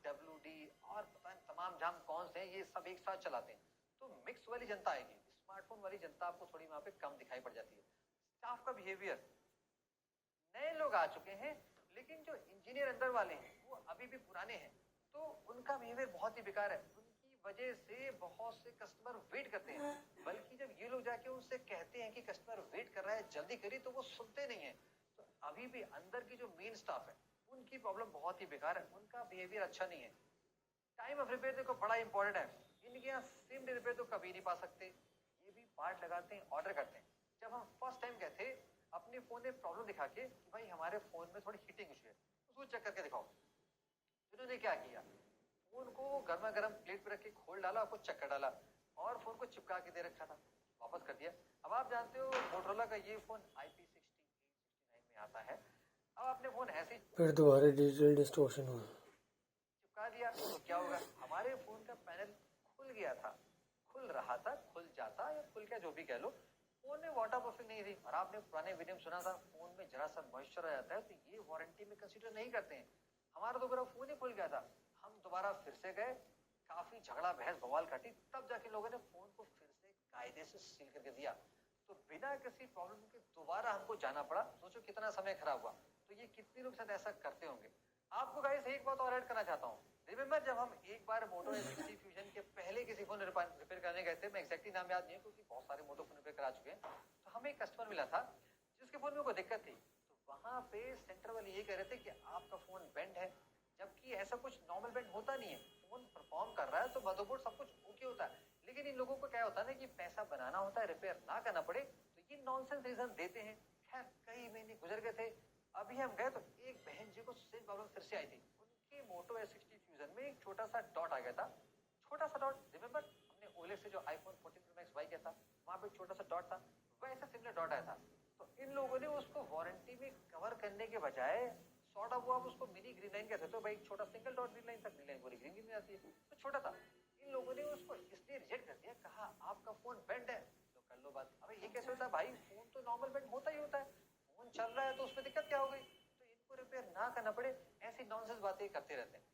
Speaker 2: WD और पता नहीं तमाम जाम कौन से हैं, ये सब एक साथ चलाते हैं। तो मिक्स वाली जनता आएगी, स्मार्टफोन वाली जनता आपको थोड़ी वहाँ पे कम दिखाई पड़ जाती है। स्टाफ का बिहेवियर, नए लोग आ चुके हैं, लेकिन जो इंजीनियर अंदर वाले हैं वो अभी भी पुराने हैं, तो उनका बिहेवियर बहुत ही बेकार है। उनकी वजह से बहुत से कस्टमर वेट करते हैं, बल्कि जब ये लोग जाके उनसे कहते हैं कि कस्टमर वेट कर रहा है जल्दी करिए, तो वो सुनते नहीं है। तो अभी भी अंदर की जो मेन स्टाफ है उनकी प्रॉब्लम बहुत ही बेकार है, उनका बिहेवियर अच्छा नहीं है। टाइम ऑफ रिपेयर देखो बड़ा इंपॉर्टेंट है। इनके यहाँ सेम डे रिपेयर तो कभी नहीं पा सकते, ये भी पार्ट लगाते हैं, ऑर्डर करते हैं। जब हम फर्स्ट टाइम गए थे अपने फोन में प्रॉब्लम दिखा के कि भाई हमारे फोन में थोड़ी हीटिंग इशू है, उसको चेक करके दिखाओ, इन्होंने क्या किया, फोन को गर्मा गर्म प्लेट पे रख के खोल डाला, आपको चक्कर डाला और फोन को चिपका के दे रखा था, वापस कर दिया। अब आप जानते हो मोटरोला का ये फोन IP6869 में आता है। अब आपने फोन ऐसे ही
Speaker 1: फिर दोबारा डिजिटल डिस्टॉर्शन हुआ,
Speaker 2: चिपका दिया तो क्या होगा, हमारे फोन का पैनल खुल गया था, खुल रहा था, खुल जाता या खुल के जो भी कह लो, फोन में वाटर प्रूफिंग नहीं थी। और आपने पुराने वीडियो में सुना था फोन में जरा सा मॉइस्चर आ जाता है तो ये वारंटी में कंसीडर नहीं करते हैं। हमारा दोबारा फोन ही खुल गया था, हम दोबारा फिर से गए, काफी झगड़ा बहस बवाल काटी, तब जाके लोगों ने फोन को फिर से कायदे से सील करके दिया। तो बिना किसी प्रॉब्लम के दोबारा हमको जाना पड़ा, सोचो कितना समय खराब हुआ। तो ये कितने लोग साथ ऐसा करते होंगे। आपको गाइस एक बात और ऐड करना चाहता हूँ, रिमेंबर जब हम एक बार मोटो X60 फ्यूजन के पहले किसी फोन रिपेयर करने गए थे, मैं एक्जैक्टली नाम याद नहीं है क्योंकि बहुत सारे मोटो फोन रिपेयर करा चुके हैं, तो हमें एक कस्टमर मिला था जिसके फोन में कोई दिक्कत थी। तो वहां पे सेंटर वाले ये कह रहे थे कि आपका फोन बेंड है, जबकि ऐसा कुछ नॉर्मल बेंड होता नहीं है। फोन परफॉर्म कर रहा है तो मदरबोर्ड सब कुछ ओके होता है, लेकिन इन लोगों को क्या होता है ना कि पैसा बनाना होता है, रिपेयर ना करना पड़े, तो ये नॉनसेंस रीजन देते हैं। खैर कई महीने गुजर गए थे, अभी हम गए तो एक बहन जी को सेम प्रॉब्लम फिर से आई थी। उनके मोटो S60 फ्यूजन में एक छोटा सा डॉट आ गया था, छोटा सा डॉट, रिमेंबर हमने OLX से जो iPhone 14 Pro Max बाई किया था वहां पे छोटा सा डॉट था, वैसा सिमिलर डॉट आया था। तो इन लोगों ने उसको वारंटी में कवर करने के बजाय सॉर्ट ऑफ वो आप उसको मिनी ग्रीन लाइन कहते, तो भाई छोटा सिंगल डॉट ग्रीन लाइन था, ग्रीन लाइन पूरी ग्रीन में आती है, तो छोटा था। इन लोगों ने उसको इसलिए रिजेक्ट कर दिया, कहा आपका फोन बेंड है तो कर लो बात। अबे ये कैसे होता है भाई, फोन तो नॉर्मल बेंड होता ही होता है, फोन चल रहा है तो उसमें दिक्कत क्या हो गई। तो इनको रिपेयर ना करना पड़े, ऐसी नॉनसेंस बातें करते रहते हैं।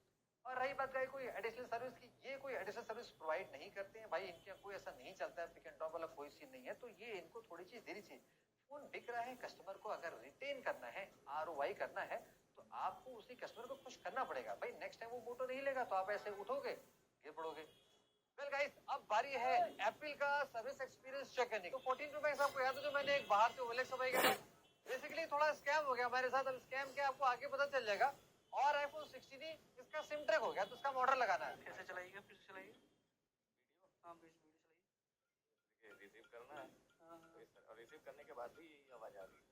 Speaker 2: और रही बात गाय कोई एडिशनल सर्विस की, ये कोई एडिशनल सर्विस प्रोवाइड नहीं करते हैं भाई, इनके कोई ऐसा नहीं चलता है, पिक एंड ड्रॉप वाला कोई सीन नहीं है। तो ये इनको थोड़ी चीज देनी चाहिए। फोन बिक रहा है, कस्टमर को अगर रिटेन करना है, ROI करना है, तो आपको उसी कस्टमर को खुश करना पड़ेगा भाई। नेक्स्ट टाइम वो मोटो नहीं लेगा तो आप ऐसे उठोगे, गिर पड़ोगे। वेल गाइस, अब बारी है एप्पल का सर्विस एक्सपीरियंस चेक करने की। तो 14 Pro Max आपको याद है जो मैंने एक बाहर से OLX से बाई किया था, बेसिकली थोड़ा स्कैम हो गया हमारे साथ। अब स्कैम क्या आपको आगे पता चल जाएगा। और iPhone 16 इसका सिम ट्रैक हो गया, तो इसका ऑर्डर लगाना है।
Speaker 9: कैसे चलाइएगा, फिर से चलाइए, हाँ वीडियो चलाइए,
Speaker 4: रिसीव करना है और रिसीव करने के बाद भी आवाज आ रही है।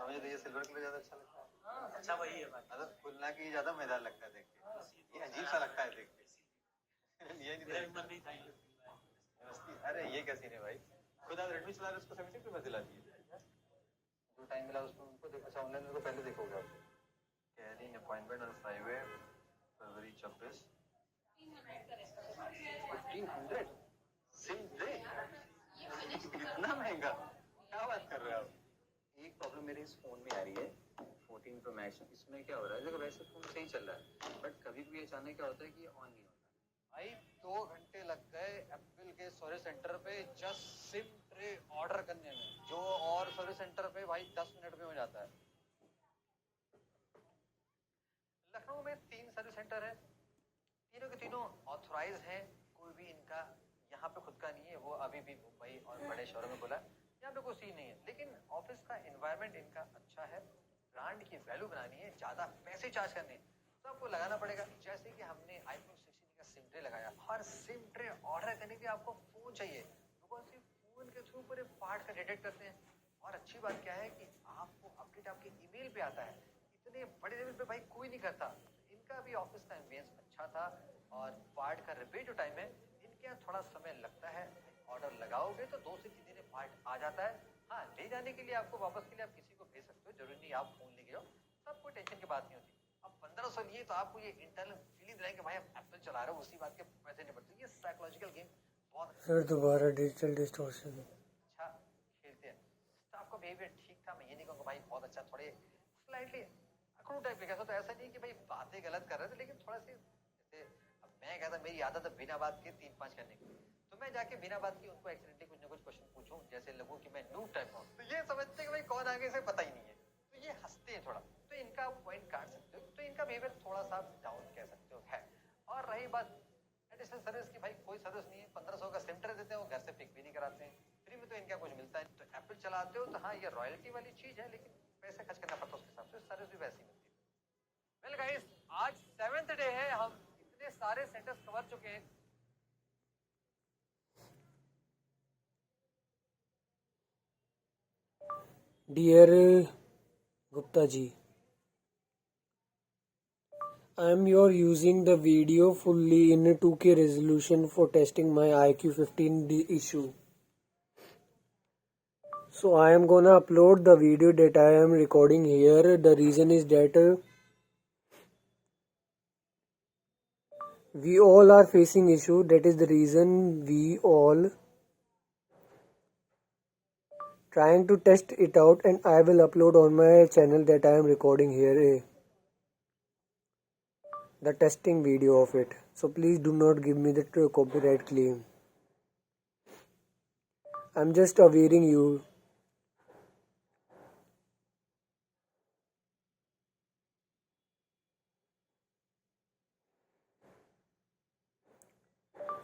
Speaker 2: मुझे तो ये सिल्वर कलर ज्यादा अच्छा लगता है।
Speaker 7: अच्छा वही है भाई,
Speaker 2: मतलब खुलना की ज्यादा मजेदार लगता है देख के, ये अजीब सा लगता है देख के। ये
Speaker 7: मेरा भी मन नहीं था।
Speaker 2: अरे ये कैसी है भाई, खुद आप रेडमी चला रहे उसको 76 पे दिला दिए। जो टाइम मिला उसमें उनको देखो। अच्छा ऑनलाइन उनको पहले देखोगे आप? Carrying appointment on Friday February 26 1500 same day. इतना महंगा? क्या बात कर रहे हो आप? एक प्रॉब्लम मेरे इस फोन में आ रही है 14 प्रो मैक्स। इसमें क्या हो रहा है, देखो वैसे फोन सही चल रहा है बट कभी भी अचानक क्या होता है कि ऑन नहीं होता। भाई 2 घंटे लग गए एप्पल के सर्विस सेंटर पे जस्ट सिम ट्रे ऑर्डर करने में, जो और सर्विस सेंटर पे भाई 10 मिनट में हो जाता है। लखनऊ में 3 सर्विस सेंटर है, तीनों के तीनों ऑथराइज हैं। कोई भी इनका यहाँ पे खुद का नहीं है, वो अभी भी मुंबई और बड़े शहरों में बोला यहाँ पे कोई सीन नहीं है। लेकिन ऑफिस का एनवायरनमेंट इनका अच्छा है, ब्रांड की वैल्यू बनानी है, ज्यादा पैसे चार्ज करने हैं तो आपको लगाना पड़ेगा। जैसे कि हमने iPhone 16 का सिम ट्रे लगाया, हर सिम ट्रे ऑर्डर करने के लिए आपको फोन चाहिए, बिकॉज फोन के थ्रू पूरे पार्ट का डिटेक्ट करते हैं। और अच्छी बात क्या है कि आपको अपडेट आपके ईमेल पे आता है, इतने बड़े लेवल पे भाई कोई नहीं करता। इनका भी ऑफिस का एम्बियंस अच्छा था और पार्ट का रिपेयर जो टाइम है इनके यहाँ थोड़ा समय लगता है। ऑर्डर लगाओगे तो 2 से 3 दिन में पार्ट आ जाता है। हाँ, ले जाने के लिए आपको वापस के लिए आप किसी को भेज सकते हो, जरूरी नहीं आप फोन लेके जाओ, सब कोई टेंशन की बात नहीं होती। अब 1500 लिए तो आपको ये इंटरनल फीलिंग दिलाएंगे भाई आप एप्पल चला रहे हो, उसी बात के पैसे नहीं बढ़ते। ये साइकोलॉजिकल गेम बहुत
Speaker 1: फिर दोबारा डिजिटल डिस्टॉर्शन।
Speaker 2: अच्छा खेलते हैं। स्टाफ का बिहेवियर ठीक था, मैं ये नहीं कहूँगा भाई बहुत अच्छा, थोड़े स्लाइटली अकड़ू टाइप के कैसा, तो ऐसा नहीं कि भाई बातें गलत कर रहे थे, लेकिन थोड़ा सी जैसे अब मैं कहता मेरी आदत है बिना बात के 3-5 करने की, तो मैं जाके बिना बात की उनको एक्सीडेंटली कुछ ना कुछ क्वेश्चन पूछूं, जैसे लगूं कि मैं नूब टाइप हूं, तो ये समझते कि भाई कौन आगे से पता ही नहीं है, तो ये हंसते हैं थोड़ा, तो इनका पॉइंट काट सकते हो। तो इनका बिहेवियर थोड़ा सा डाउन कह सकते हो है। और रही बात एडिशनल सर्विस की, भाई कोई सर्विस नहीं है, 1500 का सिम ट्रे देते हैं, वो घर से पिक भी नहीं कराते हैं, फ्री में तो इनका कुछ मिलता है। तो एप्पल चलाते हो तो हाँ ये रॉयल्टी वाली चीज है, लेकिन पैसे खर्च करना पड़ता है उसके हिसाब से, सर्विस भी वैसी मिलती है। वेल गाइस, आज 7th डे है, हम इतने सारे सेंटर्स कवर चुके हैं।
Speaker 1: Dear Gupta ji, I am using the video fully in 2K resolution for testing my IQ15D issue. So I am gonna upload the video that I am recording here. The reason is that we all are facing issue. That is the reason we all trying to test it out, and I will upload on my channel that I am recording here the testing video of it. So please do not give me the copyright claim. I'm just awareing you.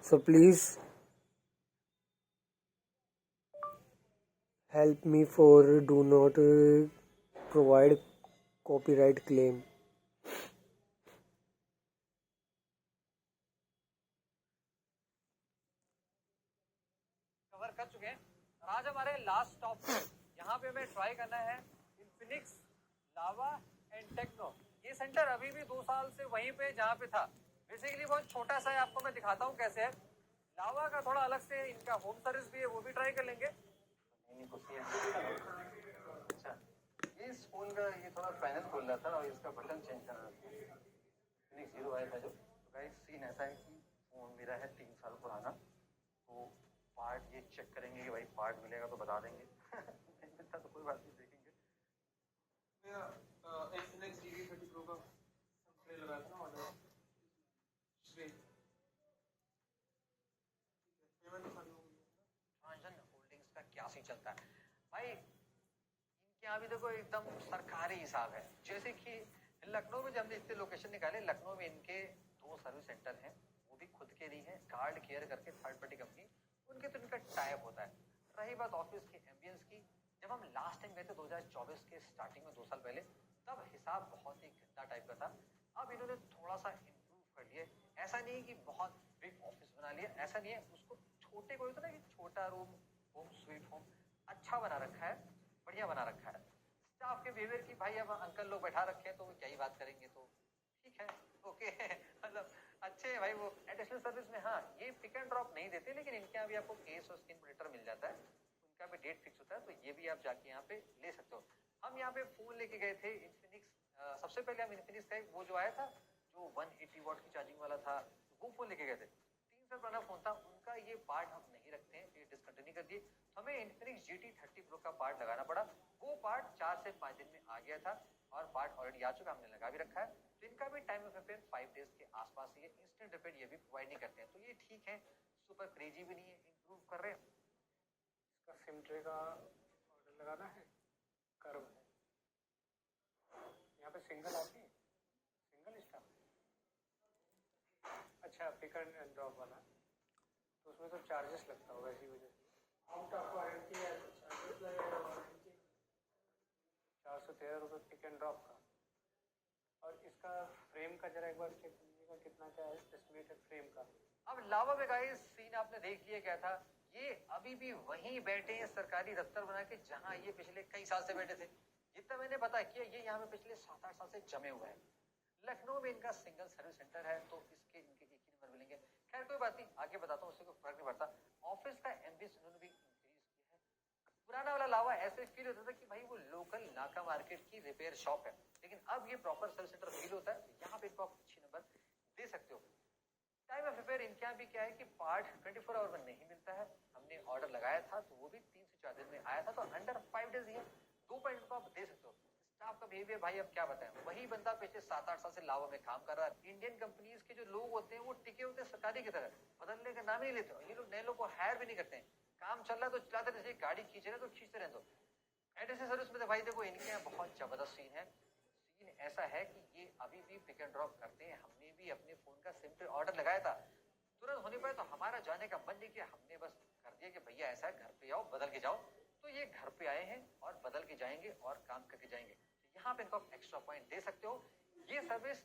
Speaker 1: So please help me for do not provide copyright claim.
Speaker 2: Cover कर चुके हैं और आज हमारे last stop यहाँ पे हमें try करना है इन्फिनिक्स, लावा एंड टेक्नो। ये सेंटर अभी भी 2 साल से वहीं पे जहाँ पे था, बेसिकली बहुत छोटा सा है, आपको मैं दिखाता हूँ कैसे है। लावा का थोड़ा अलग से इनका होम सर्विस भी है, वो भी ट्राई कर लेंगे। अच्छा, ये इस फोन का ये थोड़ा पैनल खोल रहा था और इसका बटन चेंज करना था, इन्फिनिक्स 0 आया था जो। गाइस सीन ऐसा है कि फोन मेरा है 3 साल पुराना, तो पार्ट ये चेक करेंगे कि भाई पार्ट मिलेगा तो बता देंगे नहीं मिलता तो कोई बात नहीं, देखेंगे।
Speaker 3: Infinix DV30 Pro का ट्रे लगाया था ना ऑर्डर,
Speaker 2: ट्रांजन होल्डिंग्स का क्या सीन चलता है भाई, इनके यहाँ भी देखो एकदम सरकारी हिसाब है। जैसे कि लखनऊ में जब हमने इतने लोकेशन निकाले, लखनऊ में इनके 2 सर्विस सेंटर हैं, वो भी खुद के नहीं है, कार्ड केयर करके थर्ड पार्टी कंपनी, उनके तो इनका टाइप होता है। रही बात ऑफिस के एम्बियंस की, जब हम लास्ट टाइम गए थे 2024 के स्टार्टिंग में 2 साल पहले, तब हिसाब बहुत ही गंदा टाइप का था। अब इन्होंने थोड़ा सा इम्प्रूव कर लिया, ऐसा नहीं कि बहुत बिग ऑफिस बना लिया, ऐसा नहीं है, उसको छोटे कोई होता ना कि छोटा रूम, होम स्वीट होम अच्छा बना रखा है, बढ़िया बना रखा है। स्टाफ के बिहेवियर की भाई अब अंकल लोग बैठा रखे हैं तो क्या ही बात करेंगे, तो ठीक है, ओके मतलब अच्छे है भाई। वो एडिशनल सर्विस में हाँ ये पिक एंड ड्रॉप नहीं देते, लेकिन इनके यहाँ भी आपको केस और स्क्रीन प्रिंटर मिल जाता है, उनका भी डेट फिक्स होता है, तो ये भी आप जाके यहाँ पे ले सकते हो। हम यहाँ पे फोन लेके गए थे इन्फिनिक्स, सबसे पहले हम इन्फिनिक्स का वो जो आया था जो 180 वॉट की चार्जिंग वाला था, वो फोन लेके गए थे। 3 साल पुराना फोन था, उनका ये पार्ट हम नहीं रखते हैं, ये डिसकंटिन्यू कर दिए। तो हमें इन्फिनिक्स GT30 Pro का पार्ट लगाना पड़ा। वो पार्ट 4 से 5 दिन में आ गया था और पार्ट ऑलरेडी आ चुका, हमने लगा भी रखा है। तो इनका भी टाइम ऑफ रिपेयर 5 डेज के आसपास ही है, इंस्टेंट रिपेयर ये भी प्रोवाइड नहीं करते हैं। तो ये ठीक है, सुपर क्रेजी भी नहीं है, इंप्रूव कर रहे हैं।
Speaker 6: इसका सिम ट्रे का ऑर्डर लगाना है, कर्व है यहाँ पे, सिंगल आती है, सिंगल स्टाफ। अच्छा, पिक एंड ड्रॉप वाला, तो उसमें तो चार्जेस लगता होगा इसी वजह से। आउट ऑफ वारंटी है तो चार्जेस लगेगा, वारंटी 413 रुपये पिक एंड ड्रॉप का। और इसका फ्रेम का जरा एक बार चेक कीजिएगा कितना क्या है एस्टिमेटेड फ्रेम का।
Speaker 2: अब लावा में गाइस सीन आपने देख लिया क्या था, ये अभी भी वहीं बैठे हैं सरकारी दफ्तर बना के जहां ये पिछले कई साल से बैठे थे। जितना मैंने पता किया ये यहाँ पे पिछले 7-8 साल से जमे हुए हैं। लखनऊ में इनका सिंगल सर्विस सेंटर है, तो इसके इनके एक ही नंबर मिलेंगे। खैर कोई बात नहीं, आगे बताता हूँ, उससे कोई फर्क नहीं पड़ता। ऑफिस का एमबीएस उन्होंने भी इंक्रीज किया है। पुराना वाला लावा ऐसे फील होता था कि भाई वो लोकल नाका मार्केट की रिपेयर शॉप है, लेकिन अब ये प्रॉपर सर्विस सेंटर फील होता है। यहाँ पे इनको आप अच्छी नंबर दे सकते हो। टाइम ऑफ रिपेयर इनके यहाँ भी क्या है कि पार्ट 24 आवर में नहीं मिलता है। हमने ऑर्डर लगाया था तो वो भी 3 से 4 दिन में आया था, तो अंडर 5 डेज ही है। 2 पॉइंट को आप दे सकते हो। स्टाफ का बिहेवियर भाई अब क्या बताएं, वही बंदा पिछले 7-8 साल से लावा में काम कर रहा है। इंडियन कंपनीज के जो लोग होते हैं वो टिके होते हैं सरकारी की तरह, बदलने का नाम ही नहीं लेते। ये लोग नए लोग को हायर भी नहीं करते हैं। काम चल रहा है तो चलाते रहे, गाड़ी खींच रहे तो खींचते रहे। तो एडीसी सर्विस में तो भाई देखो इनके यहाँ बहुत जबरदस्त सीन है। सीन ऐसा है कि ये अभी भी पिक एंड ड्रॉप करते हैं। हमने भी अपने फोन का सिम पे ऑर्डर लगाया था, तुरंत होने पाए तो हमारा जाने का मन नहीं किया, हमने बस कर दिया कि भैया ऐसा है घर पे आओ बदल के जाओ। तो ये घर पे आए हैं और बदल के जाएंगे और काम करके जाएंगे। तो यहाँ पे इनको आप एक्स्ट्रा पॉइंट दे सकते हो। ये सर्विस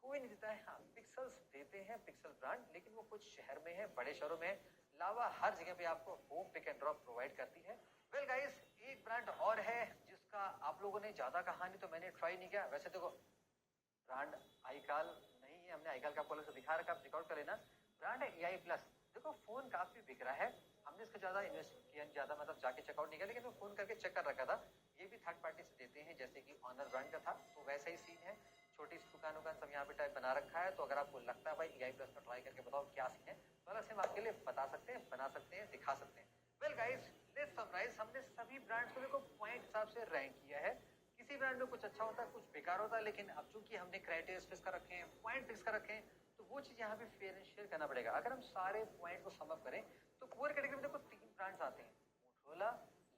Speaker 2: कोई नहीं देता है, हाँ पिक्सल्स देते हैं, पिक्सल ब्रांड, लेकिन वो कुछ शहर में है, बड़े शहरों में है। लावा हर जगह पे आपको home pick and drop provide करती है। वेल गाइस, एक ब्रांड और है जिसका आप लोगों ने ज्यादा कहानी तो मैंने ट्राई नहीं किया। वैसे देखो ब्रांड आईकाल नहीं है, हमने आईकाल का आपको अलग से दिखा रखा, आप चेकआउट कर लेना। ब्रांड है EI+। देखो फोन काफी बिक रहा है, हमने इसका ज्यादा इन्वेस्ट किया, ज्यादा मतलब जाके चेकआउट नहीं किया, लेकिन मैं फोन करके चेक कर रखा था। ये भी थर्ड पार्टी से देते हैं, जैसे कि ऑनर ब्रांड का था, तो वैसा ही सीन है। छोटी सी दुकानों का सब यहाँ पे टाइप बना रखा है। तो अगर आपको लगता है भाई EI+ का ट्राई करके बताओ क्या सीन है, तो अलग से हम आपके लिए बता सकते हैं, बना सकते हैं, दिखा सकते हैं। Well guys, let's summarise. हमने सभी ब्रांड्स को देखो पॉइंट हिसाब से रैंक किया है। किसी ब्रांड में कुछ अच्छा होता है, कुछ बेकार होता है, लेकिन अब चूंकि हमने क्राइटेरिया फिक्स कर रखे हैं, पॉइंट फिक्स कर रखे हैं, तो वो चीज यहाँ पे फेयर एंड शेयर करना पड़ेगा। अगर हम सारे पॉइंट को सम अप करें तो पुअर कैटेगरी में देखो 3 ब्रांड्स आते हैं, मोटोरोला,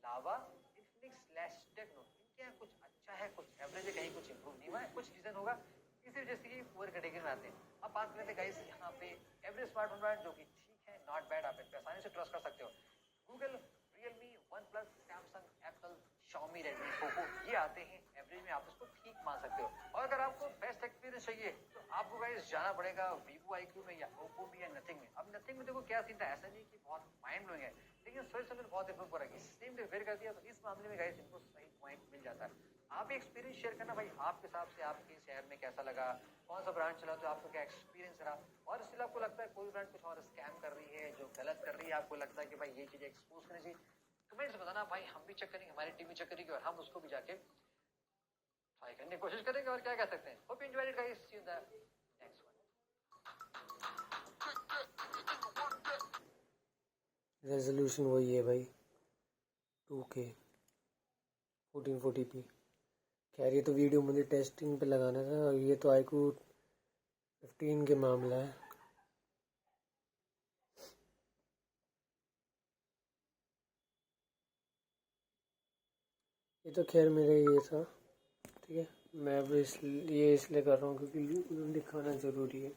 Speaker 2: लावा, इन्फिनिक्स/टेक्नो। इनके यहाँ कुछ अच्छा है, कुछ एवरेज है, कहीं कुछ इंप्रूव नहीं हुआ है, कुछ रीजन होगा, इसी वजह से ये पुअर कैटेगरी में आते हैं। अब बात करते हैं गाइस यहाँ पे एवरेज स्मार्टफोन ब्रांड, जो कि ठीक है, नॉट बैड, आप इन पे आसानी से ट्रस्ट कर सकते हो। Google, Realme, OnePlus, Samsung, Apple, Xiaomi, Redmi, Poco, ये आते हैं एवरेज में, आप इसको ठीक मान सकते हो। और अगर आपको बेस्ट एक्सपीरियंस चाहिए तो आपको गाइस जाना पड़ेगा Vivo IQ में या Oppo में या नथिंग में। अब नथिंग में देखो क्या सीन था, ऐसा नहीं कि बहुत माइंड ब्लोइंग है, लेकिन सर्विस लेवल बहुत इंप्रूव करेगी। सेम डे वेयर कर दिया, तो इस मामले में गाइस इनको सही पॉइंट मिल जाता है। आप भी एक्सपीरियंस शेयर करना भाई, आपके हिसाब से आपके शहर में कैसा लगा, कौन सा ब्रांड चला, तो आपको क्या एक्सपीरियंस रहा। और इसलिए आपको लगता है कोई ब्रांड कुछ और स्कैम कर रही है, जो गलत कर रही है, आपको लगता है कि भाई ये चीजें एक्सपोज करनी चाहिए, कमेंट्स बताना भाई, हम भी चेक करेंगे, हमारी टीम भी चेक करेगी और हम उसको भी जाके ट्राई करने की कोशिश करेंगे। और क्या कह सकते हैं, hope you enjoyed it guys, see you in the next one.
Speaker 1: Resolution वही है भाई, 2K 1440p। खैर ये तो वीडियो मुझे टेस्टिंग पे लगाना था, और ये तो iQOO 15 के मामला है। ये तो खैर मेरा ये था, ठीक है। मैं अब ये इसलिए कर रहा हूँ क्योंकि दिखाना ज़रूरी है।